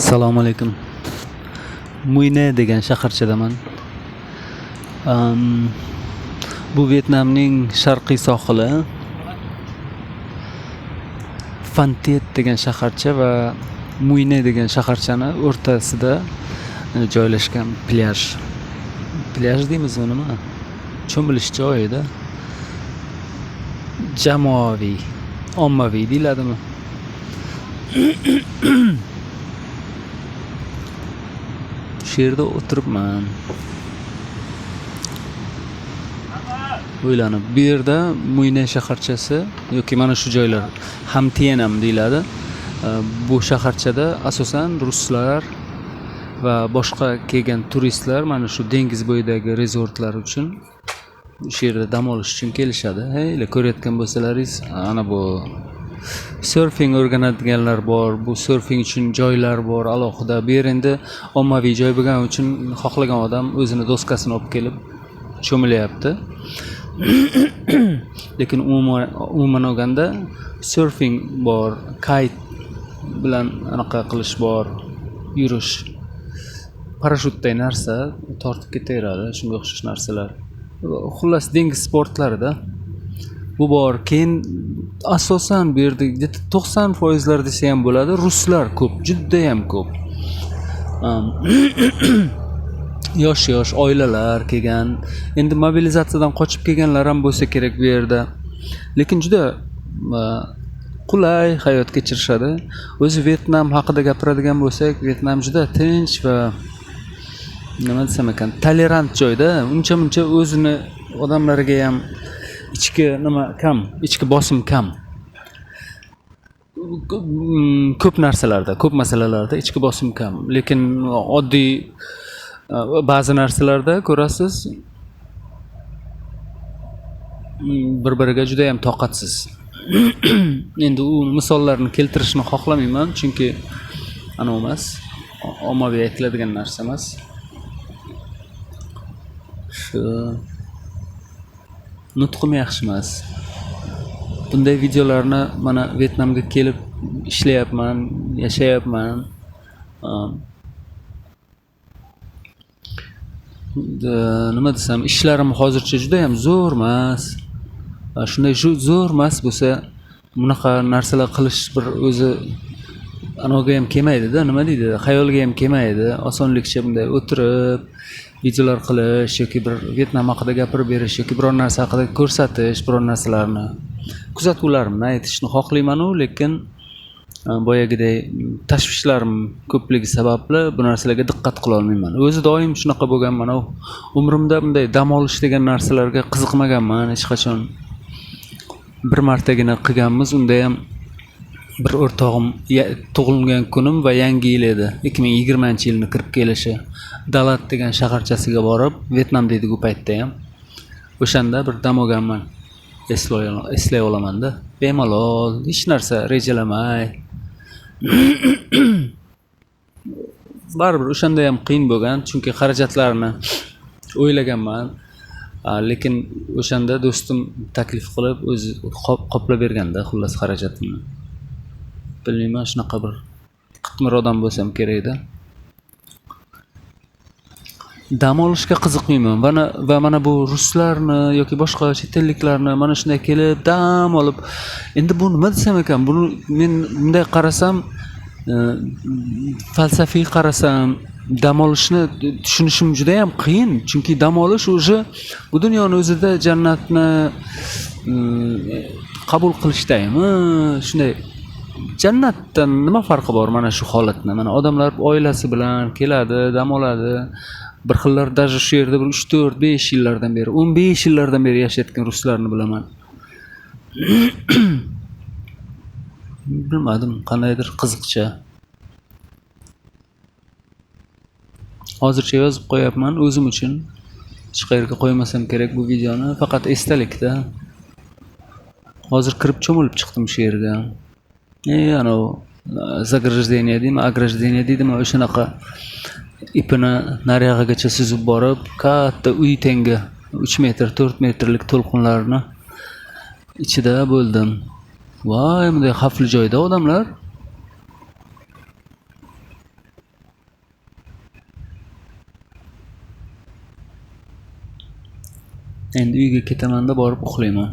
Assalomu alaykum. Muyne degan shaharchadaman. Bu Vietnamning sharqiy sohili. Phan Thiet degan shaharcha va Muyne degan shaharchani o'rtasida joylashgan plyaj. Plyaj deymizmi nima? Cho'milish joyida. Jamoaviy, ommaviy deyiladimi? Shu yerda o'tiribman. O'ylanib, bu yerda Muyne shaharchasi yoki mana shu joylar Ham Tien ham deyiladi. Bu shaharchada asosan ruslar va boshqa kelgan turistlar mana shu dengiz bo'yidagi rezortlar uchun shu yerda dam olish uchun kelishadi. Heylar ko'rayotgan bo'lsalaringiz, ana bu surfing o'rganadiganlar bor, bu surfing uchun joylar bor alohida. Bu yer endi ommaviy joy bo'lgani uchun xohlagan odam o'zini doskasini olib kelib cho'milyapti. Lekin umuman olganda surfing bor, kite bilan anaqa qilish bor, yurish, parashutday narsa tortib ketaveradi, shunga o'xshash narsalar. Xullas dengiz sportlarida bu bor. Keyin asosan bu yerda 90% desa ham bo'ladi, ruslar ko'p, juda ham ko'p. Yosh oilalar kelgan. Endi mobilizatsiyadan qochib kelganlar ham bo'lsa kerak bu yerda. Lekin juda qulay hayot kechirishadi. O'zi Vietnam haqida gapiradigan bo'lsak, Vietnam juda tinch va nima desam ekan, tolerant joyda. Uncha o'zini odamlariga ham ichki bosim kam. Ko'p narsalarda, ko'p masalalarda ichki bosim kam. Lekin oddiy ba'zi narsalarda ko'rasiz, bir-biriga juda ham toqatsiz. Endi u misollarni keltirishni xohlamayman, chunki ana emas, ommaviy aytiladigan narsa emas. Shu nutqim yaxshi emas. Bunday videolarni mana Vietnamga kelib ishlayapman, yashayapman. Nima desam, ishlarim hozircha juda ham zo'r emas. Shunday zo'r emas bo'lsa, bunaqa narsalar qilish bir o'zi anoga ham kelmaydi-da, nima deydi? Xayolga ham kelmaydi. Osonlikcha bunday o'tirib videolar qilish yoki bir Vietnam haqida gapirib berish yoki biror narsa haqida ko'rsatish, biror narsalarni kuzatuvlarimni aytishni xohlayman-u, lekin boyagiday tashvishlarim ko'pligi sababli bu narsalarga diqqat qila olmayman. O'zi doim shunaqa bo'lganman. Umrimda bunday dam olish degan narsalarga qiziqmaganman hech qachon. Bir martagina qilganmiz, unda ham bir o'rtog'im tug'ilgan kunim va yangi yil edi. 2020-yilni kirib kelishi. Dalat degan shaharchasiga borib, Vietnam deydi u paytda ham. O'shanda bir dam olganman. Eslay olaman-da. Bemalol, hech narsa rejalamay. Baribir o'shanda ham qiyin bo'lgan, chunki xarajatlarni o'ylaganman. Lekin o'shanda do'stim taklif qilib o'zi qoplab berganda, xullas xarajatimni. Bilmayman, shunaqa bir qitmir odam bo'lsam kerak-da. Dam olishga qiziqmayman va mana bu ruslarni yoki boshqa chet elliklarni mana shunday kelib dam olib, endi bu nima desam ekan, buni men bunday qarasam, falsafiy qarasam, dam olishni tushunishim juda ham qiyin, chunki dam olish o'zi bu dunyoni o'zida jannatni qabul qilishdaymi? Shunday jannatdan nima farqi bor mana shu holatni? Mana odamlar oilasi bilan keladi, dam oladi. Bir xillar даже shu yerda bir 3, 4, 5 yillardan beri, 15 yillardan beri yashayotgan ruslarni bilaman. Bilmadim, qandaydir qiziqcha. Hozircha yozib qo'yapman o'zim uchun. Hech qayerga qo'ymasam kerak bu videoni, faqat esdalikda. Hozir kirib cho'milib chiqdim shu yerga. Ana заграждение deydimi, ограждение deydimi, o'shanaqa ipini nariyog'igacha suzib borib, katta uy tengi 3 metr, 4 metrlik to'lqinlarni ichida bo'ldim. Voy, bunday xavfli joyda odamlar. endi uyga ketamanda borib uxlayman.